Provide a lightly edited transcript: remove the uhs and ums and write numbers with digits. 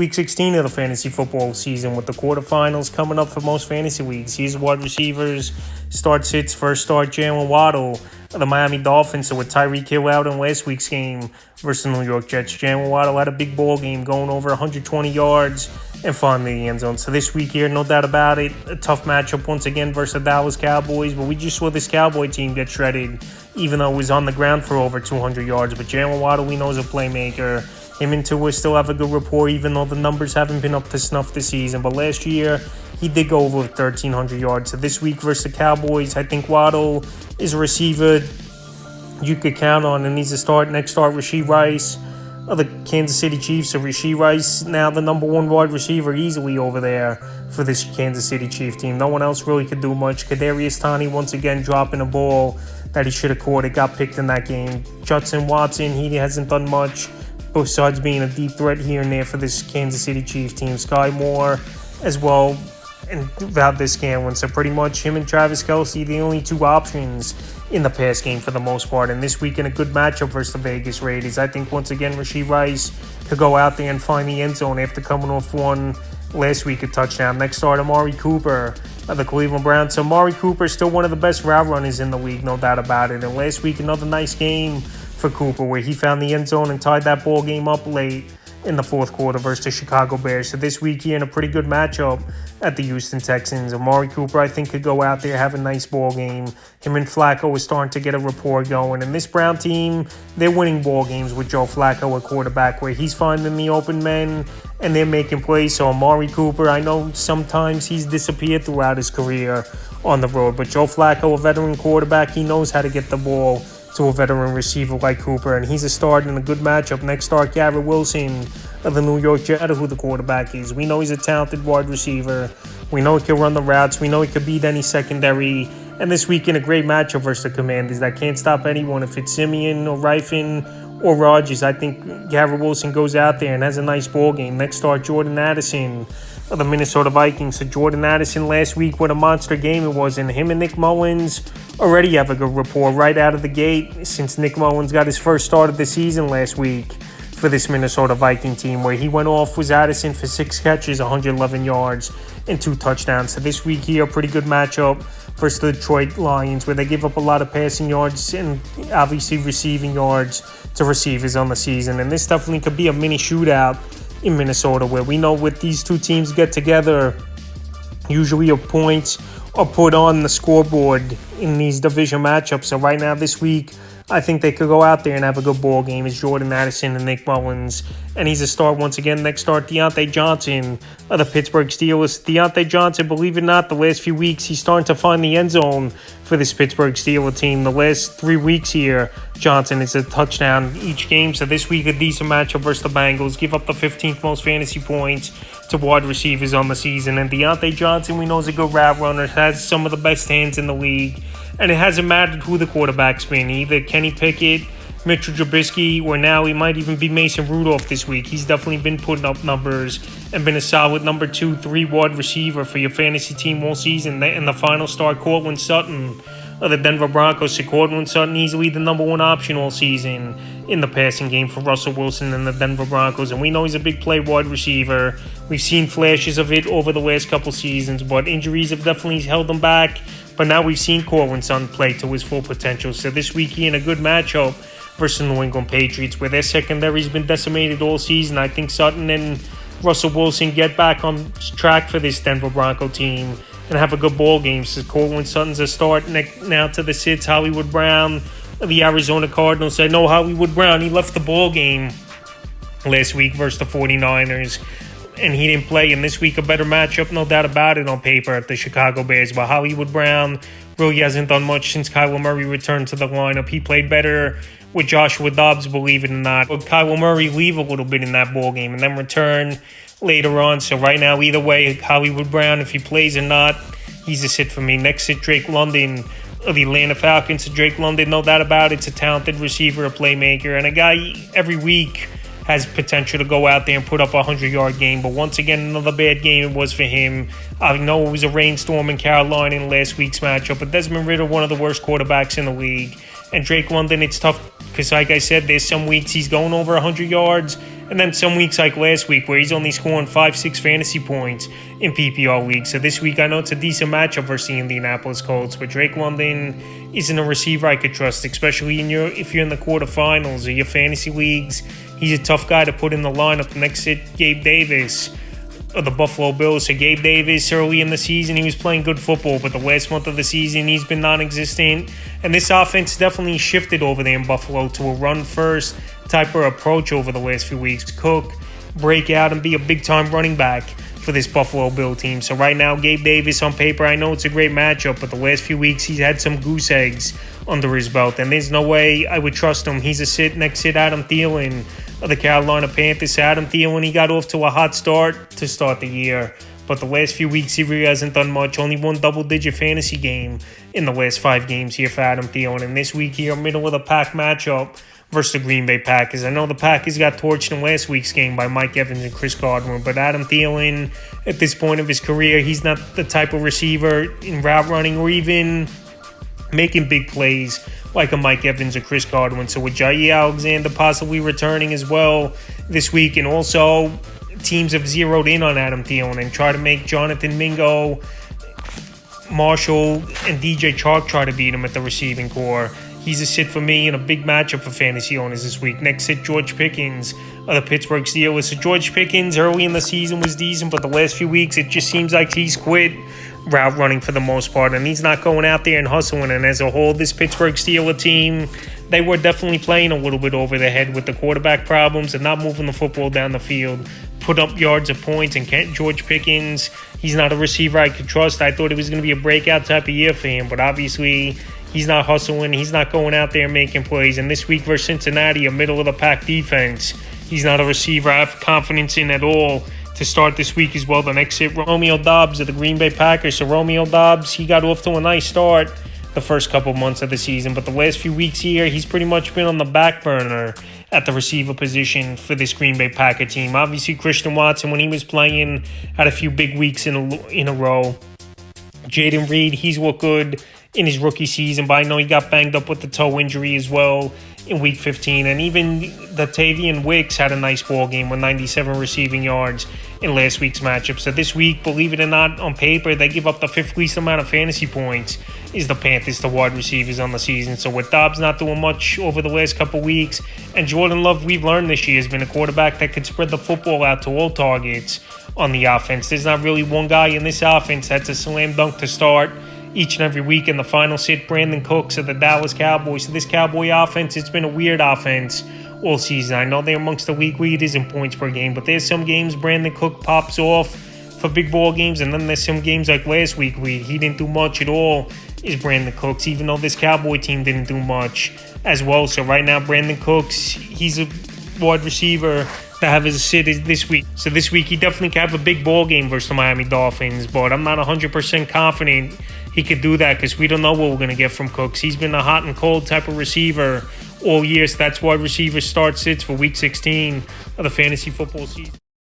Week 16 of the fantasy football season with the quarterfinals coming up for most fantasy leagues. Here's wide receivers. Start sits, first start Jalen Waddle of the Miami Dolphins. So with Tyreek Hill out in last week's game versus the New York Jets, Jalen Waddle had a big ball game going over 120 yards and finding the end zone. So this week here, no doubt about it, a tough matchup once again versus the Dallas Cowboys. But we just saw this Cowboy team get shredded, even though it was on the ground for over 200 yards. But Jalen Waddle, we know, is a playmaker. Him and Tua still have a good rapport, even though the numbers haven't been up to snuff this season. But last year, he did go over 1,300 yards. So this week versus the Cowboys, I think Waddle is a receiver you could count on, and he's a start. Next start, Rashee Rice of the Kansas City Chiefs. So Rashee Rice, now the number one wide receiver easily over there for this Kansas City Chiefs team. No one else really could do much. Kadarius Toney once again dropping a ball that he should have caught. It got picked in that game. Judson Watson, he hasn't done much besides being a deep threat here and there for this Kansas City Chiefs team. Sky Moore as well, and Valdez Scantling. So pretty much him and Travis Kelce, the only two options in the pass game for the most part. And this week in a good matchup versus the Vegas Raiders, I think once again Rashee Rice could go out there and find the end zone after coming off one last week, a touchdown. Next start, Amari Cooper of the Cleveland Browns. So Amari Cooper is still one of the best route runners in the league, no doubt about it. And last week, another nice game for Cooper, where he found the end zone and tied that ball game up late in the fourth quarter versus the Chicago Bears. So this week here in a pretty good matchup at the Houston Texans. Amari Cooper, I think, could go out there, have a nice ball game. Him and Flacco is starting to get a rapport going. And this Brown team, they're winning ball games with Joe Flacco at quarterback, where he's finding the open men and they're making plays. So Amari Cooper, I know sometimes he's disappeared throughout his career on the road, but Joe Flacco, a veteran quarterback, he knows how to get the ball to a veteran receiver like Cooper, and he's a start in a good matchup. Next start, Garrett Wilson of the New York Jets, who the quarterback is. We know he's a talented wide receiver. We know he can run the routes. We know he could beat any secondary. And this week in a great matchup versus the Commanders that can't stop anyone. If it's Simeon or Rypien or Rodgers, I think Garrett Wilson goes out there and has a nice ball game. Next start, Jordan Addison of the Minnesota Vikings. So Jordan Addison last week, what a monster game it was, and him and Nick Mullins already have a good rapport right out of the gate since Nick Mullins got his first start of the season last week for this Minnesota Viking team, where he went off with Addison for 6 catches, 111 yards, and 2 touchdowns. So this week here, a pretty good matchup versus the Detroit Lions, where they give up a lot of passing yards and obviously receiving yards to receivers on the season. And this definitely could be a mini shootout in Minnesota, where we know with these two teams get together, usually points are put on the scoreboard in these division matchups. So right now this week, I think they could go out there and have a good ball game. It's Jordan Addison and Nick Mullins. And he's a start once again. Next start, Deontay Johnson of the Pittsburgh Steelers. Deontay Johnson, believe it or not, the last few weeks, he's starting to find the end zone for this Pittsburgh Steelers team. The last 3 weeks here, Johnson is a touchdown each game. So this week, a decent matchup versus the Bengals. Give up the 15th most fantasy points to wide receivers on the season. And Deontay Johnson, we know, is a good route runner, has some of the best hands in the league. And it hasn't mattered who the quarterback's been. Either Kenny Pickett, Mitchell Trubisky, or now he might even be Mason Rudolph this week. He's definitely been putting up numbers and been a solid number 2, 3 wide receiver for your fantasy team all season. And the final start, Courtland Sutton of the Denver Broncos. So Courtland Sutton easily the number 1 option all season in the passing game for Russell Wilson and the Denver Broncos. And we know he's a big play wide receiver. We've seen flashes of it over the last couple seasons, but injuries have definitely held him back. But now we've seen Courtland Sutton play to his full potential. So this week he in a good matchup versus the New England Patriots, where their secondary's been decimated all season. I think Sutton and Russell Wilson get back on track for this Denver Bronco team and have a good ball game. So Courtland Sutton's a start. Now to the sits, Hollywood Brown of the Arizona Cardinals. I know Hollywood Brown, he left the ball game last week versus the 49ers. And he didn't play. And this week, a better matchup, no doubt about it, on paper at the Chicago Bears. But Hollywood Brown really hasn't done much since Kyler Murray returned to the lineup. He played better with Joshua Dobbs, believe it or not. But Kyler Murray leave a little bit in that ball game and then return later on. So right now, either way, Hollywood Brown, if he plays or not, he's a sit for me. Next sit, Drake London of the Atlanta Falcons. So Drake London, no doubt about it, it's a talented receiver, a playmaker, and a guy every week has potential to go out there and put up a 100-yard game. But once again, another bad game it was for him. I know it was a rainstorm in Carolina in last week's matchup, but Desmond Ridder, one of the worst quarterbacks in the league. And Drake London, it's tough because, like I said, there's some weeks he's going over 100 yards, And then some weeks like last week where he's only scoring 5-6 fantasy points in PPR leagues. So this week I know it's a decent matchup versus the Indianapolis Colts, but Drake London isn't a receiver I could trust, especially if you're in the quarterfinals or your fantasy leagues. He's a tough guy to put in the lineup. Next hit, Gabe Davis of the Buffalo Bills. So Gabe Davis, early in the season, he was playing good football, but the last month of the season, he's been non-existent. And this offense definitely shifted over there in Buffalo to a run-first type of approach over the last few weeks. Cook break out and be a big-time running back for this Buffalo Bill team. So right now, Gabe Davis on paper, I know it's a great matchup, but the last few weeks, he's had some goose eggs under his belt, and there's no way I would trust him. He's a sit next to Adam Thielen of the Carolina Panthers. Adam Thielen, he got off to a hot start to start the year, but the last few weeks he really hasn't done much. Only one double-digit fantasy game in the last 5 games here for Adam Thielen. And this week here, middle of the pack matchup versus the Green Bay Packers. I know the Packers got torched in last week's game by Mike Evans and Chris Godwin, but Adam Thielen, at this point of his career, he's not the type of receiver in route running or even making big plays like a Mike Evans or Chris Godwin. So with Jair Alexander possibly returning as well this week, and also teams have zeroed in on Adam Thielen and try to make Jonathan Mingo, Marshall, and DJ Chark try to beat him at the receiving core. He's a sit for me in a big matchup for fantasy owners this week. Next sit, George Pickens of the Pittsburgh Steelers. So George Pickens early in the season was decent, but the last few weeks it just seems like he's quit route running for the most part, and he's not going out there and hustling. And as a whole, this Pittsburgh Steelers team, they were definitely playing a little bit over their head with the quarterback problems and not moving the football down the field, put up yards of points. And George Pickens, he's not a receiver I could trust. I thought it was going to be a breakout type of year for him, but obviously he's not hustling. He's not going out there making plays. And this week versus Cincinnati, a middle-of-the-pack defense, he's not a receiver I have confidence in at all to start this week as well. The next hit, Romeo Doubs of the Green Bay Packers. So Romeo Doubs, he got off to a nice start the first couple months of the season, but the last few weeks here, he's pretty much been on the back burner at the receiver position for this Green Bay Packer team. Obviously, Christian Watson, when he was playing, had a few big weeks in a row. Jaden Reed, he's looked good in his rookie season, but I know he got banged up with the toe injury as well in Week 15. And even the Tavian Wicks had a nice ball game with 97 receiving yards in last week's matchup. So this week, believe it or not, on paper, they give up the 5th least amount of fantasy points is the Panthers to wide receivers on the season. So with Dobbs not doing much over the last couple weeks, and Jordan Love, we've learned this year, has been a quarterback that could spread the football out to all targets on the offense. There's not really one guy in this offense that's a slam dunk to start each and every week. In the final sit, Brandon Cooks of the Dallas Cowboys. So this Cowboy offense, it's been a weird offense all season. I know they're amongst the league leaders in points per game, but there's some games Brandon Cook pops off for big ball games, and then there's some games like last week where he didn't do much at all, is Brandon Cooks, even though this Cowboy team didn't do much as well. So right now, Brandon Cooks, he's a wide receiver to have as a sit this week. So this week, he definitely could have a big ball game versus the Miami Dolphins, but I'm not 100% confident he could do that because we don't know what we're going to get from Cooks. He's been a hot and cold type of receiver all year, so that's why receiver start sits for Week 16 of the fantasy football season.